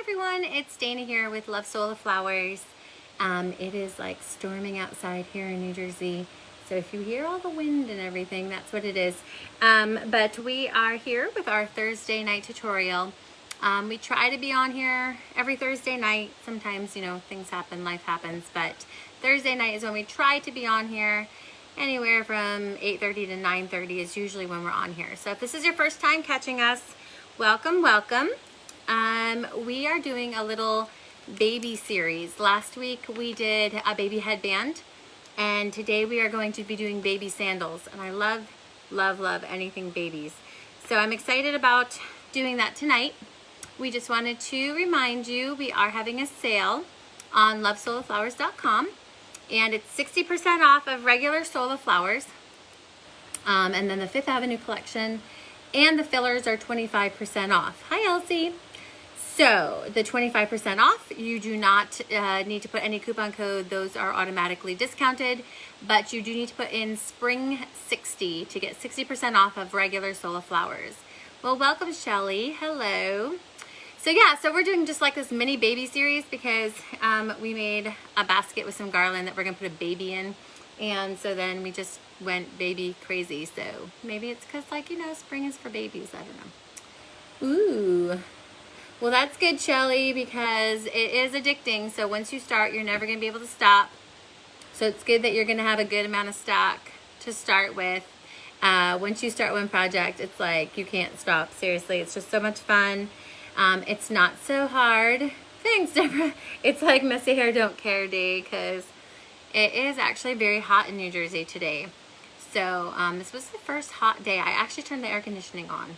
everyone, it's Dana here with Love Sola Flowers. It is like storming outside here in New Jersey, so if you hear all the wind and everything, that's what it is. But we are here with our Thursday night tutorial. We try to be on here every Thursday night. Sometimes, you know, things happen, life happens, but Thursday night is when we try to be on here. Anywhere from 8:30 to 9:30 is usually when we're on here. So if this is your first time catching us, welcome, welcome. We are doing a little baby series. Last week we did a baby headband, and today we are going to be doing baby sandals. And I love, love, love anything babies. So I'm excited about doing that tonight. We just wanted to remind you we are having a sale on lovesolaflowers.com, and it's 60% off of regular Sola flowers. And then the Fifth Avenue collection and the fillers are 25% off. Hi, Elsie. So the 25% off, you do not need to put any coupon code. Those are automatically discounted, but you do need to put in Spring 60 to get 60% off of regular Sola flowers. Well, welcome, Shelly. Hello. So yeah, so we're doing just like this mini baby series because we made a basket with some garland that we're gonna put a baby in. And so then we just went baby crazy. So maybe it's because, like, you know, spring is for babies. I don't know. Ooh. Well, that's good, Shelly, because it is addicting. So once you start, you're never going to be able to stop. So it's good that you're going to have a good amount of stock to start with. Once you start one project, it's like you can't stop. Seriously, it's just so much fun. It's not so hard. Thanks, Deborah. It's like messy hair don't care day because it is actually very hot in New Jersey today. So this was the first hot day. I actually turned the air conditioning on.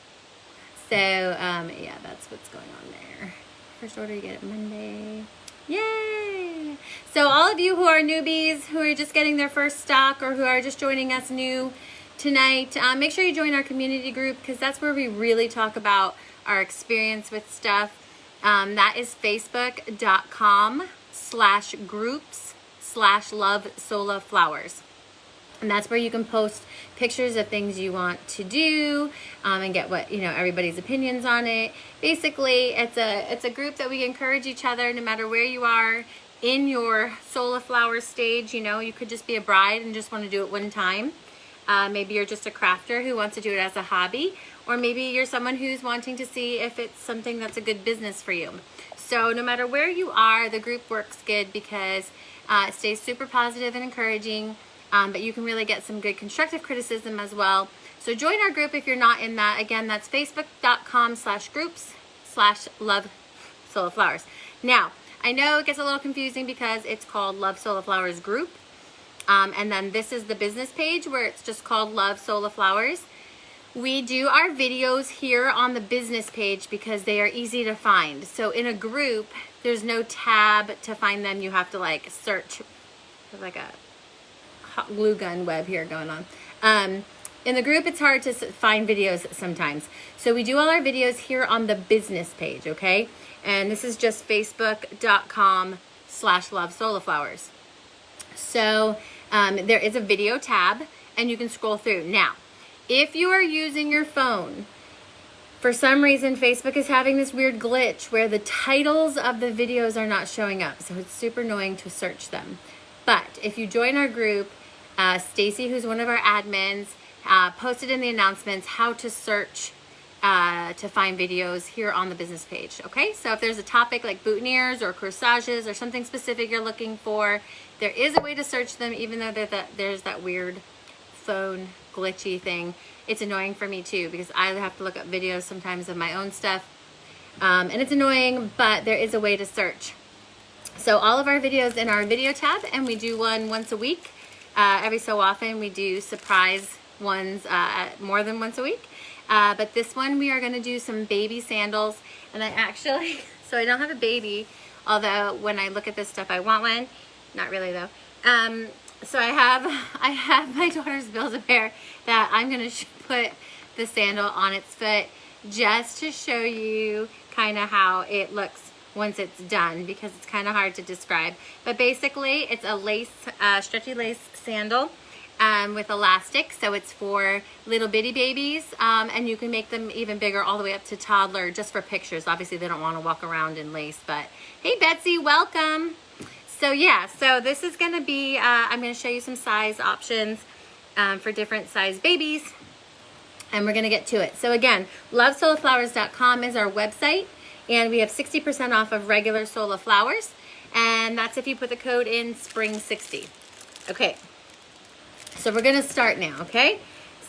So, yeah, that's what's going on there. First order, you get it Monday. Yay! So all of you who are newbies, who are just getting their first stock, or who are just joining us new tonight, make sure you join our community group, because that's where we really talk about our experience with stuff. That is facebook.com/groups/lovesolaflowers. And that's where you can post pictures of things you want to do and get what, you know, everybody's opinions on it. Basically, it's a group that we encourage each other no matter where you are in your Sola flower stage. You know, you could just be a bride and just want to do it one time. Maybe you're just a crafter who wants to do it as a hobby, or maybe you're someone who's wanting to see if it's something that's a good business for you. So no matter where you are, the group works good because it stays super positive and encouraging. But you can really get some good constructive criticism as well. So join our group if you're not in that. Again, that's facebook.com/groups/lovesolaflowers. Now, I know it gets a little confusing because it's called Love Sola Flowers Group. And then this is the business page where it's just called Love Sola Flowers. We do our videos here on the business page because they are easy to find. So in a group, there's no tab to find them. You have to like search. There's like a hot glue gun web here going on. In the group, it's hard to find videos sometimes. So we do all our videos here on the business page, okay? And this is just facebook.com/lovesolaflowers. So there is a video tab and you can scroll through. Now, if you are using your phone, for some reason, Facebook is having this weird glitch where the titles of the videos are not showing up. So it's super annoying to search them. But if you join our group, Stacy, who's one of our admins, posted in the announcements how to search to find videos here on the business page. Okay, so if there's a topic like boutonnieres or corsages or something specific you're looking for, there is a way to search them, even though there's that weird phone glitchy thing. It's annoying for me too because I have to look up videos sometimes of my own stuff, and it's annoying, but there is a way to search. So all of our videos in our video tab, and we do one once a week. Every so often we do surprise ones more than once a week. But this one we are going to do some baby sandals. And I actually, so I don't have a baby, although when I look at this stuff I want one. Not really though. So I have my daughter's Build-A-Bear that I'm going to put the sandal on its foot just to show you kind of how it looks once it's done, because it's kind of hard to describe. But basically it's a lace, stretchy lace sandal, with elastic, so it's for little bitty babies, and you can make them even bigger all the way up to toddler just for pictures. Obviously they don't want to walk around in lace, but hey Betsy, welcome. So yeah, so this is going to be, I'm going to show you some size options for different size babies, and we're going to get to it. So again, lovesolaflowers.com is our website, and we have 60% off of regular Sola flowers, and that's if you put the code in SPRING60. Okay, so we're going to start now, okay?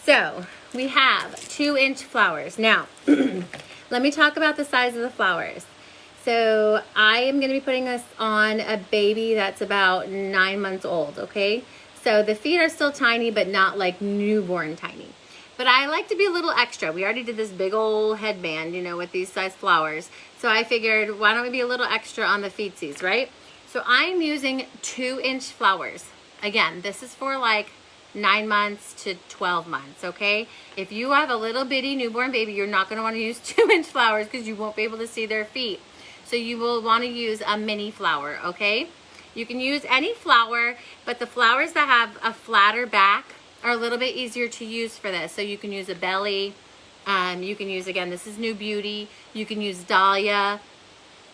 So we have 2-inch flowers. Now, let me talk about the size of the flowers. So I am going to be putting this on a baby that's about 9 months old, okay? So the feet are still tiny, but not like newborn tiny. But I like to be a little extra. We already did this big old headband, you know, with these size flowers. So I figured, why don't we be a little extra on the feetsies, right? So I'm using 2-inch flowers. Again, this is for like 9 months to 12 months, okay? If you have a little bitty newborn baby, you're not going to want to use 2-inch flowers because you won't be able to see their feet. So you will want to use a mini flower, okay? You can use any flower, but the flowers that have a flatter back are a little bit easier to use for this. So you can use a belly. You can use, again, this is New Beauty. You can use Dahlia.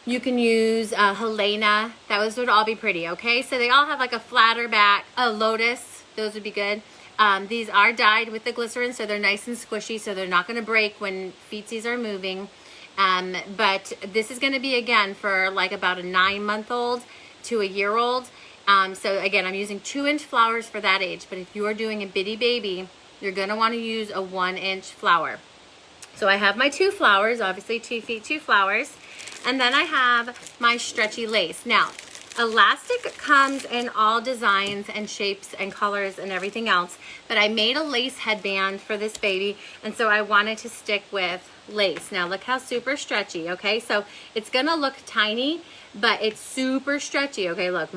You can use Helena. Those would all be pretty, okay? So they all have like a flatter back. A Lotus, those would be good. These are dyed with the glycerin, so they're nice and squishy, so they're not going to break when feetsies are moving. But this is going to be, again, for like about a 9-month-old to a year-old. So again, I'm using 2-inch flowers for that age, but if you are doing a bitty baby, you're going to want to use a 1-inch flower. So I have my 2 flowers, obviously 2 feet, 2 flowers, and then I have my stretchy lace. Now, elastic comes in all designs and shapes and colors and everything else, but I made a lace headband for this baby, and so I wanted to stick with lace. Now look how super stretchy, okay? So it's gonna look tiny, but it's super stretchy, okay? Look,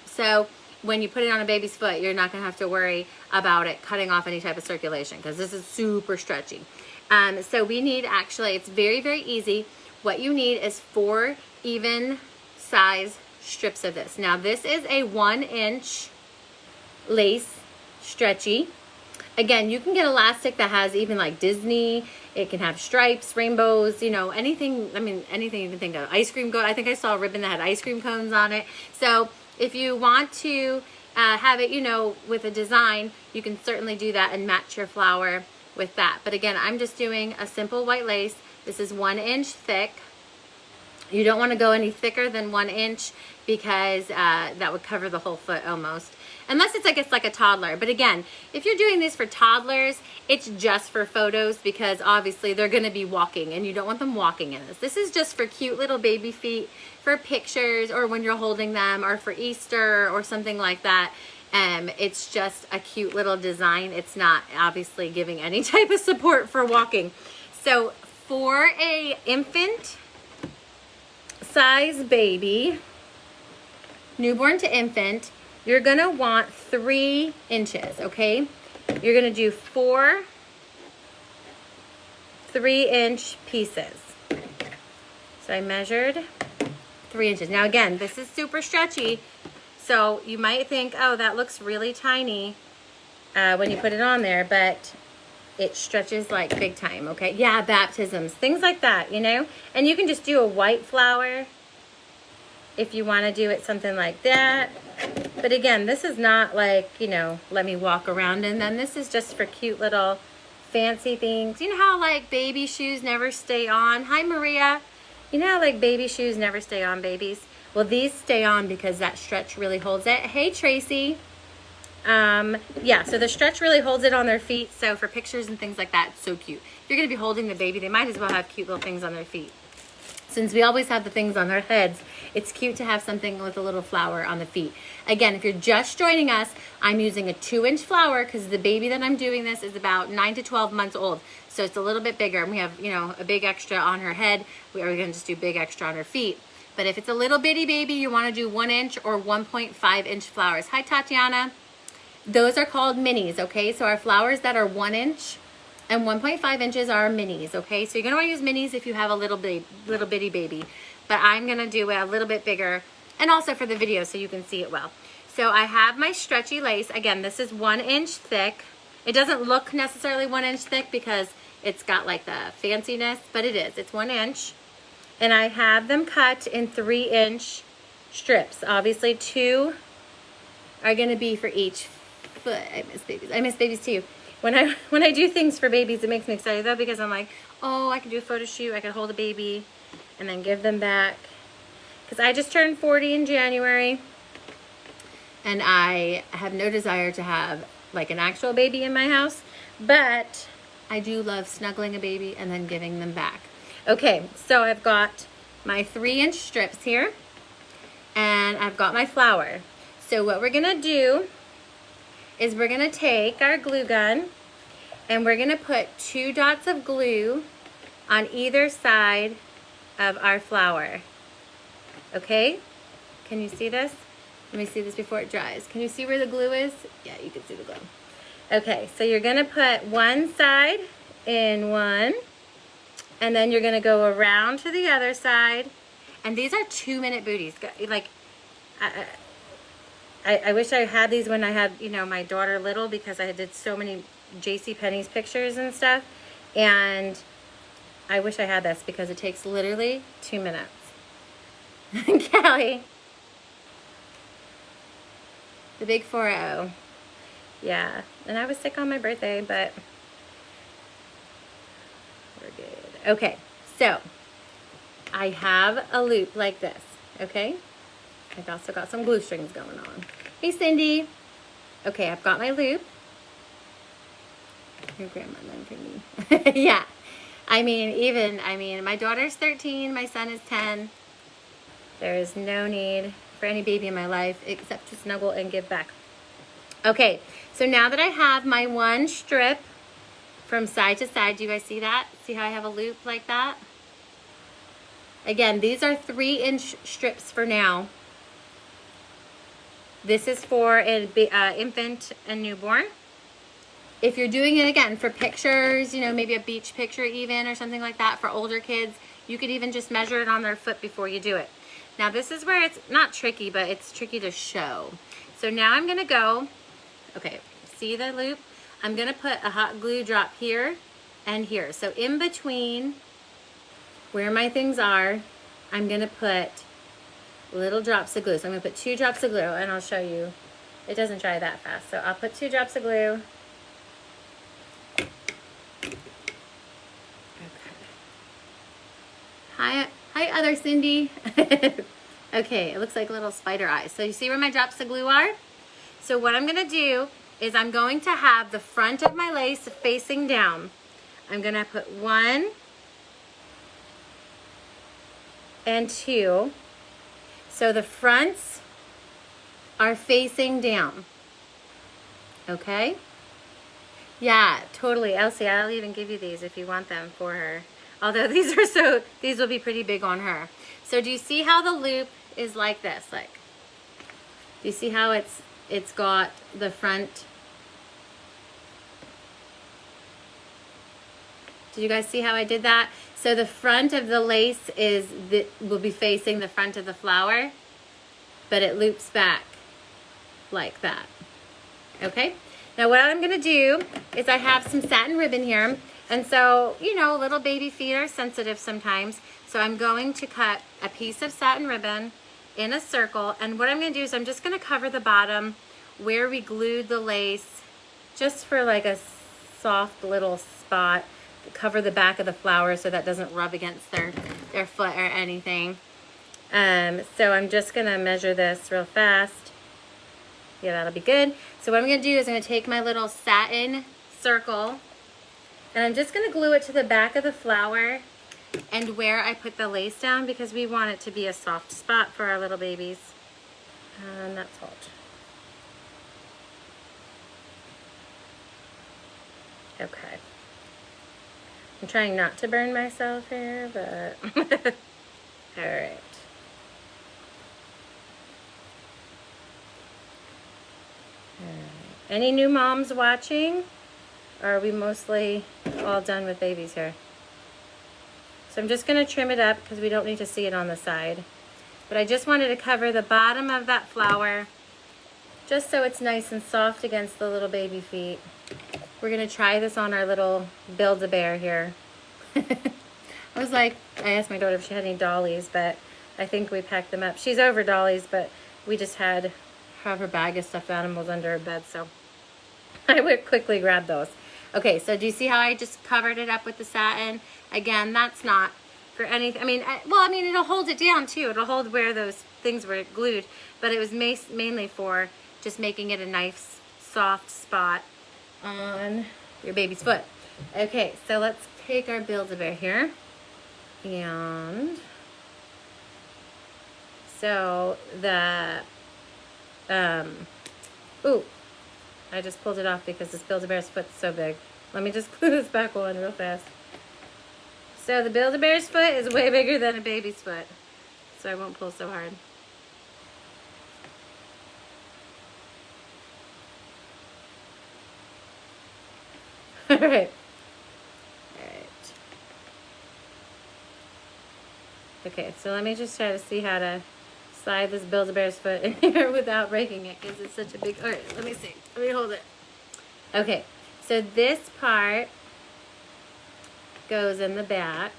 so when you put it on a baby's foot, you're not gonna have to worry about it cutting off any type of circulation because this is super stretchy. So we need, actually, it's very, very easy. What you need is 4 even size strips of this. Now this is a 1-inch lace stretchy. Again, you can get elastic that has even like Disney. It can have stripes, rainbows, you know, anything. I mean, anything you can think of. Ice cream cone. I think I saw a ribbon that had ice cream cones on it. So if you want to have it, you know, with a design, you can certainly do that and match your flower with that. But again, I'm just doing a simple white lace. This is 1 inch thick. You don't want to go any thicker than 1 inch because that would cover the whole foot almost. Unless it's like a toddler. But again, if you're doing this for toddlers, it's just for photos because obviously they're going to be walking and you don't want them walking in this. This is just for cute little baby feet, for pictures or when you're holding them or for Easter or something like that. It's just a cute little design. It's not obviously giving any type of support for walking. So for a infant size baby, newborn to infant, you're gonna want 3 inches, okay? You're gonna do 4 3-inch pieces. So I measured 3 inches. Now again, this is super stretchy, so you might think, oh, that looks really tiny when you put it on there, but it stretches like big time, okay? Yeah, baptisms, things like that, you know? And you can just do a white flower if you want to do it something like that. But again, this is not like, you know, let me walk around in them. This is just for cute little fancy things. You know how like baby shoes never stay on? Hi, Maria. You know how like baby shoes never stay on, babies? Well, these stay on because that stretch really holds it. Hey, Tracy. Yeah, so the stretch really holds it on their feet. So for pictures and things like that, it's so cute. If you're going to be holding the baby, they might as well have cute little things on their feet. Since we always have the things on their heads, it's cute to have something with a little flower on the feet. Again, if you're just joining us, I'm using a 2-inch flower because the baby that I'm doing this is about 9 to 12 months old. So it's a little bit bigger. And we have, you know, a big extra on her head. We are going to just do big extra on her feet. But if it's a little bitty baby, you want to do 1 inch or 1.5 inch flowers. Hi, Tatiana. Those are called minis, okay? So our flowers that are 1 inch and 1.5 inches are minis, okay? So you're gonna wanna use minis if you have a little bitty baby. But I'm gonna do it a little bit bigger and also for the video so you can see it well. So I have my stretchy lace. Again, this is 1 inch thick. It doesn't look necessarily 1 inch thick because it's got like the fanciness, but it is. It's 1 inch. And I have them cut in 3-inch strips. Obviously 2 are gonna be for each foot. I miss babies. I miss babies too. When I do things for babies, it makes me excited though, because I'm like, oh, I can do a photo shoot. I can hold a baby and then give them back. Because I just turned 40 in January, and I have no desire to have like an actual baby in my house, but I do love snuggling a baby and then giving them back. Okay, so I've got my 3-inch strips here, and I've got my flower. So what we're gonna do is we're gonna take our glue gun and we're gonna put 2 dots of glue on either side of our flower. Okay, can you see this? Let me see this before it dries. Can you see where the glue is? Yeah, you can see the glue. Okay, so you're gonna put one side in one, and then you're gonna go around to the other side. And these are 2-minute booties. Like, I wish I had these when I had, you know, my daughter little, because I did so many JCPenney's pictures and stuff. And I wish I had this because it takes literally 2 minutes. Kelly. The big 4-0. Yeah. And I was sick on my birthday, but we're good. Okay. So I have a loop like this. Okay. I've also got some glue strings going on. Hey, Cindy. Okay, I've got my loop. Your grandma learned from me. Yeah. I mean, my daughter's 13, my son is 10. There is no need for any baby in my life except to snuggle and give back. Okay, so now that I have my 1 strip from side to side, do you guys see that? See how I have a loop like that? Again, these are 3-inch strips for now. This is for an infant and newborn. If you're doing it, again, for pictures, you know, maybe a beach picture even or something like that for older kids, you could even just measure it on their foot before you do it. Now, this is where it's not tricky, but it's tricky to show. So now I'm going to go, okay, see the loop? I'm going to put a hot glue drop here and here. So in between where my things are, I'm going to put little drops of glue. So I'm going to put 2 drops of glue, and I'll show you. It doesn't dry that fast. So I'll put 2 drops of glue. Okay. Hi, other Cindy. Okay, it looks like little spider eyes. So you see where my drops of glue are? So what I'm going to do is I'm going to have the front of my lace facing down. I'm going to put 1 and 2. So the fronts are facing down. Okay? Yeah, totally. Elsie, I'll even give you these if you want them for her. Although these will be pretty big on her. So do you see how the loop is like this? Like, do you see how it's got the front? Did you guys see how I did that? So the front of the lace will be facing the front of the flower, but it loops back like that. Okay? Now what I'm going to do is I have some satin ribbon here. And so, you know, little baby feet are sensitive sometimes. So I'm going to cut a piece of satin ribbon in a circle. And what I'm going to do is I'm just going to cover the bottom where we glued the lace, just for like a soft little spot. Cover the back of the flower so that doesn't rub against their foot or anything. So I'm just going to measure this real fast. Yeah, that'll be good. So what I'm going to do is I'm going to take my little satin circle, and I'm just going to glue it to the back of the flower and where I put the lace down, because we want it to be a soft spot for our little babies. And that's all. Okay. I'm trying not to burn myself here, but all right. Any new moms watching? Or are we mostly all done with babies here? So I'm just going to trim it up because we don't need to see it on the side. But I just wanted to cover the bottom of that flower just so it's nice and soft against the little baby feet. We're gonna try this on our little Build-A-Bear here. I asked my daughter if she had any dollies, but I think we packed them up. She's over dollies, but we just have her bag of stuffed animals under her bed, so I would quickly grab those. Okay, so do you see how I just covered it up with the satin? Again, that's not for anything. I mean, it'll hold it down too. It'll hold where those things were glued, but it was mainly for just making it a nice, soft spot on your baby's foot. Okay, so let's take our Build-A-Bear here. And so ooh, I just pulled it off because this Build-A-Bear's foot's so big. Let me just glue this back on real fast. So the Build-A-Bear's foot is way bigger than a baby's foot, so I won't pull so hard. All right. Okay, so let me just try to see how to slide this Build-A-Bear's foot in here without breaking it, because it's such a big... All right, let me see. Let me hold it. Okay, so this part goes in the back.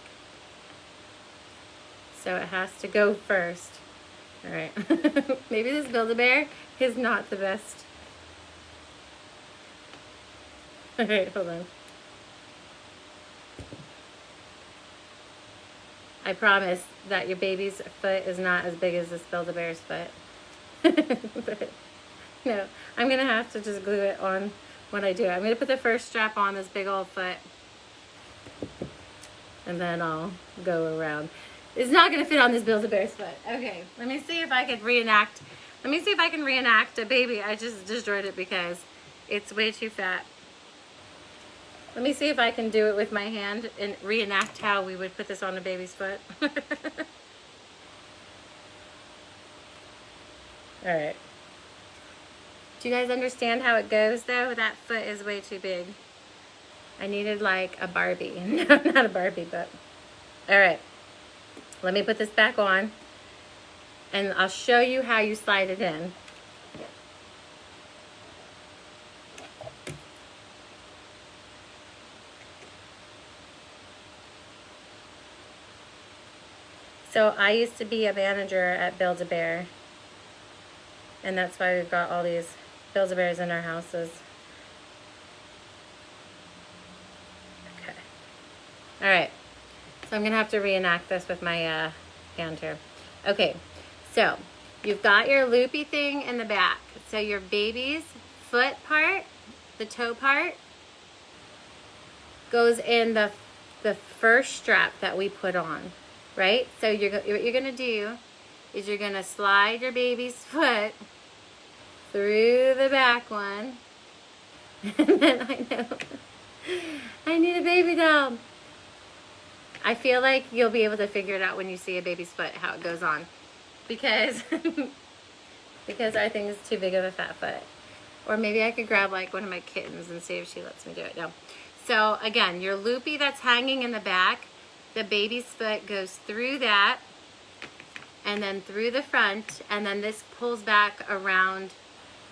So it has to go first. All right. Maybe this Build-A-Bear is not the best. All right, hold on. I promise that your baby's foot is not as big as this Build-A-Bear's foot. But no, I'm going to have to just glue it on when I do it. I'm going to put the first strap on this big old foot, and then I'll go around. It's not going to fit on this Build-A-Bear's foot. Okay, let me see if I can reenact. Let me see if I can reenact a baby. I just destroyed it because it's way too fat. Let me see if I can do it with my hand and reenact how we would put this on a baby's foot. All right. Do you guys understand how it goes though? That foot is way too big. I needed like a Barbie. No, not a Barbie, but... All right. Let me put this back on and I'll show you how you slide it in. So I used to be a manager at Build-A-Bear, and that's why we've got all these Build-A-Bears in our houses. Okay. All right. So I'm going to have to reenact this with my hand here. Okay. So you've got your loopy thing in the back. So your baby's foot part, the toe part, goes in the first strap that we put on. Right? So what you're going to do is you're going to slide your baby's foot through the back one. And then I need a baby doll. I feel like you'll be able to figure it out when you see a baby's foot, how it goes on. Because our thing is too big of a fat foot. Or maybe I could grab like one of my kittens and see if she lets me do it. No. So again, your loopy that's hanging in the back, the baby's foot goes through that and then through the front, and then this pulls back around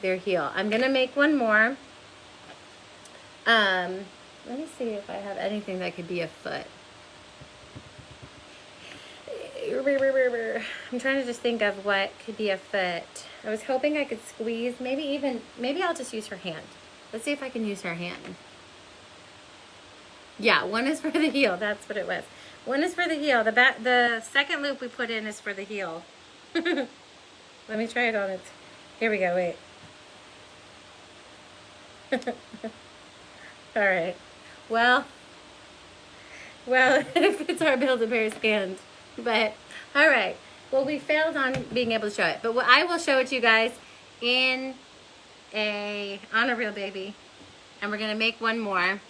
their heel. I'm gonna make one more. Let me see if I have anything that could be a foot. I'm trying to just think of what could be a foot. I was hoping I could squeeze, maybe I'll just use her hand. Let's see if I can use her hand. Yeah, one is for the heel, that's what it was. One is for the heel. The second loop we put in is for the heel. Let me try it on its... Here we go, wait. All right. Well, it's our Build-A-Bear's hand. But, all right. Well, we failed on being able to show it. But I will show it to you guys on a real baby. And we're going to make one more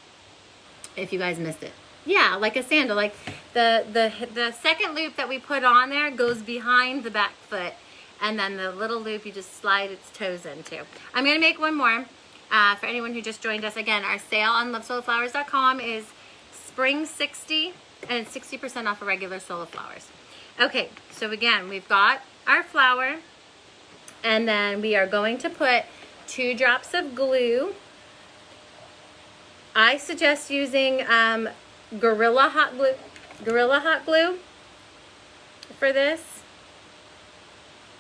if you guys missed it. Yeah, like a sandal. Like the second loop that we put on there goes behind the back foot, and then the little loop you just slide its toes into. I'm gonna make one more for anyone who just joined us. Again, our sale on lovesolaflowers.com is spring 60, and it's 60% off of regular Sola flowers. Okay, so again, we've got our flower, and then we are going to put 2 drops of glue. I suggest using Gorilla Hot Glue for this.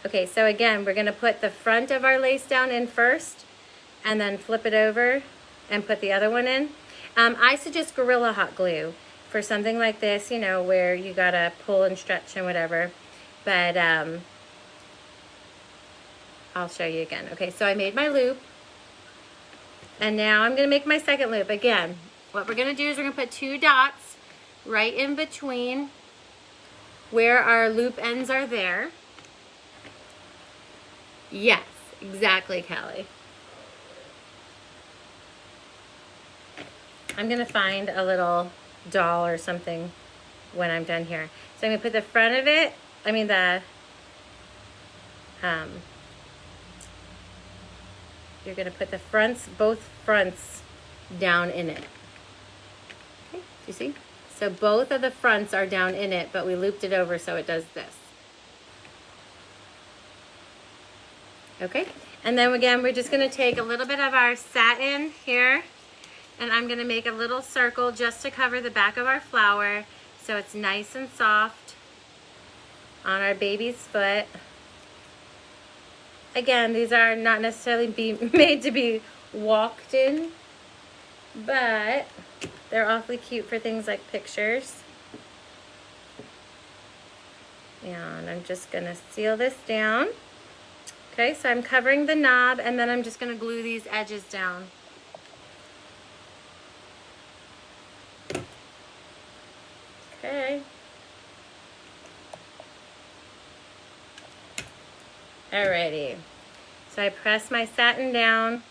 Okay, so again, we're gonna put the front of our lace down in first and then flip it over and put the other one in. I suggest Gorilla Hot Glue for something like this, you know, where you gotta pull and stretch and whatever. But I'll show you again. Okay, so I made my loop. And now I'm gonna make my second loop. Again, what we're gonna do is we're gonna put 2 dots right in between where our loop ends are there. Yes, exactly, Callie. I'm gonna find a little doll or something when I'm done here. So I'm gonna put the front of it, you're gonna put the fronts, both fronts down in it. Okay, do you see? So both of the fronts are down in it, but we looped it over so it does this. Okay, and then again, we're just gonna take a little bit of our satin here, and I'm gonna make a little circle just to cover the back of our flower so it's nice and soft on our baby's foot. Again, these are not necessarily made to be walked in, but they're awfully cute for things like pictures. And I'm just gonna seal this down. Okay, so I'm covering the knob, and then I'm just gonna glue these edges down. Okay. Alrighty. So I press my satin down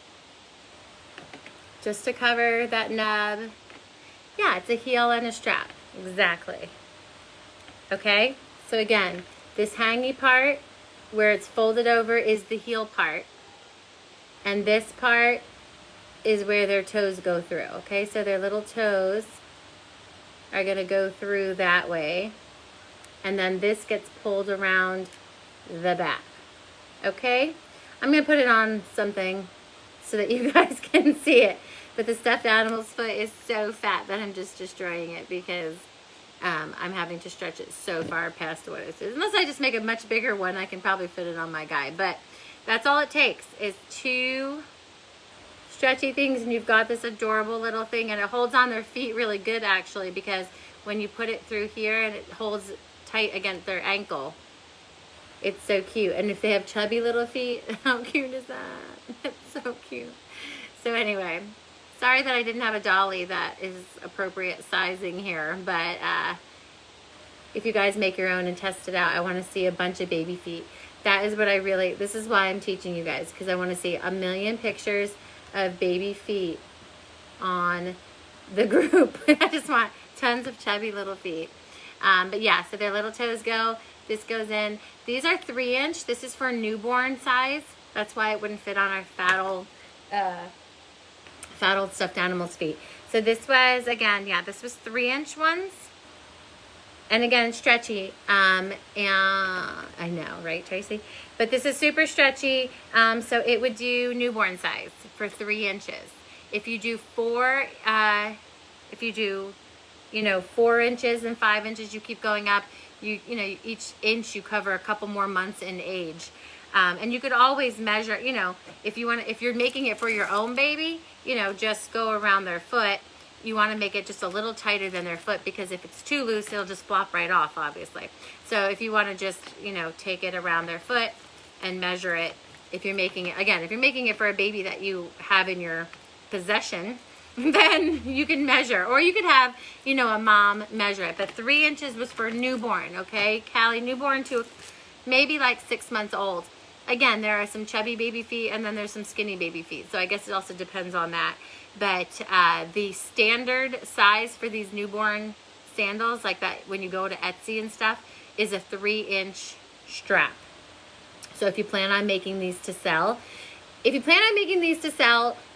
just to cover that nub. Yeah, it's a heel and a strap. Exactly. Okay, so again, this hangy part where it's folded over is the heel part, and this part is where their toes go through. Okay, so their little toes are gonna go through that way, and then this gets pulled around the back. Okay, I'm gonna put it on something so that you guys can see it, but the stuffed animal's foot is so fat that I'm just destroying it because I'm having to stretch it so far past what it is. Unless I just make a much bigger one, I can probably fit it on my guy. But that's all it takes is 2 stretchy things, and you've got this adorable little thing, and it holds on their feet really good actually, because when you put it through here and it holds tight against their ankle, it's so cute. And if they have chubby little feet, how cute is that? It's so cute. So anyway, sorry that I didn't have a dolly that is appropriate sizing here, but if you guys make your own and test it out, I want to see a bunch of baby feet. That is what this is why I'm teaching you guys, because I want to see a million pictures of baby feet on the group. I just want tons of chubby little feet. But yeah, so their little toes go, this goes in. These are 3-inch. This is for newborn size. That's why it wouldn't fit on our fat old stuffed animal's feet. So this was, again, yeah, this was 3-inch ones. And again, stretchy. And I know, right, Tracy? But this is super stretchy. So it would do newborn size for 3 inches. If you do 4 inches and 5 inches, you keep going up. You know, each inch you cover a couple more months in age. And you could always measure, you know, if you're making it for your own baby, you know, just go around their foot. You want to make it just a little tighter than their foot, because if it's too loose, it'll just flop right off, obviously. So if you want to just, you know, take it around their foot and measure it, if you're making it, again, if you're making it for a baby that you have in your possession, then you can measure, or you could have, you know, a mom measure it. But 3 inches was for newborn, okay? Callie, newborn to maybe like 6 months old. Again, there are some chubby baby feet, and then there's some skinny baby feet. So I guess it also depends on that. But the standard size for these newborn sandals, like that when you go to Etsy and stuff, is a 3-inch strap. So if you plan on making these to sell,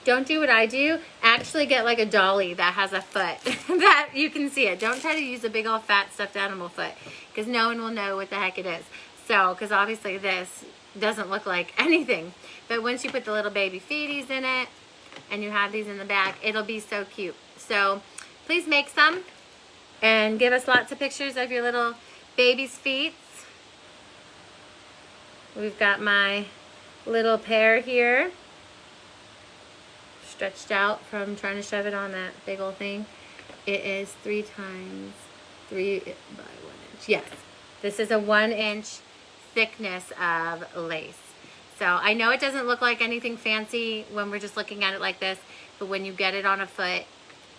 don't do what I do. Actually get like a dolly that has a foot that you can see it. Don't try to use a big old fat stuffed animal foot, because no one will know what the heck it is. So, because obviously this doesn't look like anything. But once you put the little baby feeties in it and you have these in the back, it'll be so cute. So please make some and give us lots of pictures of your little baby's feet. We've got my little pair here, stretched out from trying to shove it on that big old thing. It is 3 times 3 by 1 inch. Yes, this is a 1 inch thickness of lace. So I know it doesn't look like anything fancy when we're just looking at it like this, but when you get it on a foot,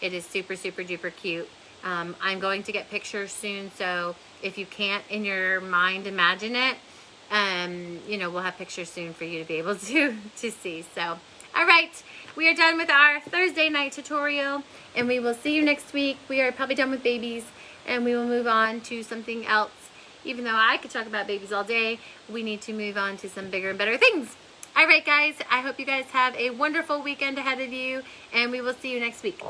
it is super, super duper cute. I'm going to get pictures soon, so if you can't in your mind imagine it, you know, we'll have pictures soon for you to be able to see. So, all right, we are done with our Thursday night tutorial, and we will see you next week. We are probably done with babies, and we will move on to something else. Even though I could talk about babies all day, we need to move on to some bigger and better things. All right, guys, I hope you guys have a wonderful weekend ahead of you, and we will see you next week.